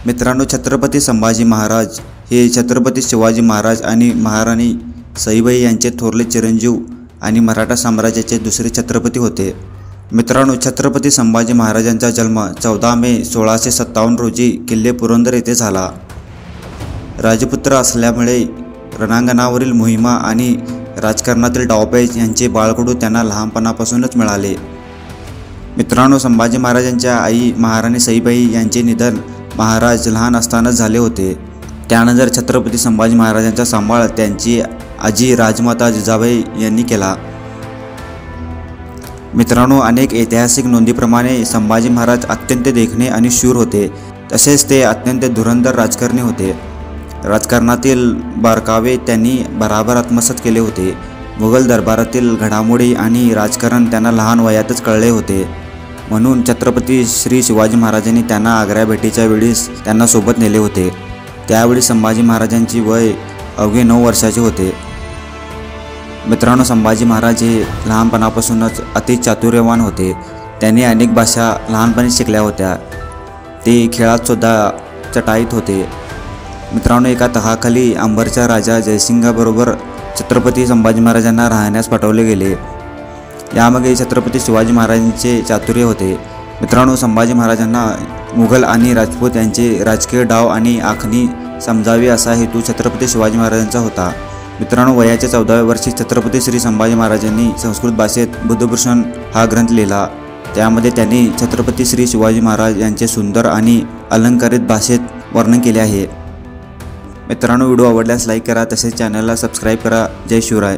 मित्रांनो, छत्रपती संभाजी महाराज हे छत्रपती शिवाजी महाराज आणि महाराणी सईबाई यांचे थोरले चिरंजीव आणि मराठा साम्राज्याचे दुसरे छत्रपती होते। मित्रांनो, छत्रपती संभाजी महाराजांचा जन्म 14 मे 1657 रोजी किल्ले पुरंदर येथे झाला। राजपुत्र असल्यामुळे रणांगणावरील मोहिमा आणि राजकारणातील डावपेच यांचे बाळकडू त्यांना लहानपणापासूनच मिळाले। मित्रांनो, संभाजी महाराजांच्या आई महाराणी सईबाई यांचे निधन महाराज लहान असतानाच झाले होते। त्यानंतर छत्रपती संभाजी महाराजांचा सांभाळ त्यांची आजी राजमाता जिजाबाई यांनी केला। मित्रांनो, अनेक ऐतिहासिक नोंदीप्रमाणे संभाजी महाराज अत्यंत देखणे आणि शूर होते। तसेच ते अत्यंत धुरंधर राजकारणी होते। राजकारणातील बारकावे त्यांनी भराभर आत्मसात केले होते। मुघल दरबारातील घडामोडी आणि राजकारण त्यांना लहान वयातच कळले होते। म्हणून छत्रपती श्री शिवाजी महाराजांनी त्यांना आग्रा भेटीच्या वेळीस त्यांना सोबत नेले होते। त्यावेळी संभाजी महाराजांची वय अवघे 9 वर्षाचे होते। मित्रांनो, संभाजी महाराज हे लहानपणापासूनच अति चातुर्यवान होते। त्यांनी अनेक भाषा लहानपणी शिकल्या होत्या। ते खेळात सुद्धा चटाईत होते। मित्रांनो, एका तहाखाली अंबरचा राजा जयसिंगाबरोबर छत्रपती संभाजी महाराजांना राहण्यास पाठवले गेले। यामागे छत्रपती शिवाजी महाराजांचे चातुर्य होते। मित्रांनो, संभाजी महाराजांना मुघल आणि राजपूत यांचे राजकीय डाव आणि आखणी समजावी असा हेतू छत्रपती शिवाजी महाराजांचा होता। मित्रांनो, वयाच्या 14व्या वर्षी छत्रपती श्री संभाजी महाराजांनी संस्कृत भाषेत बुद्धभूषण हा ग्रंथ लिहिला। त्यामध्ये त्यांनी छत्रपती श्री शिवाजी महाराज यांचे सुंदर आणि अलंकारित भाषेत वर्णन केले आहे। मित्रांनो, व्हिडिओ आवडल्यास लाईक करा, तसेच चॅनलला सबस्क्राईब करा। जय शिवराय।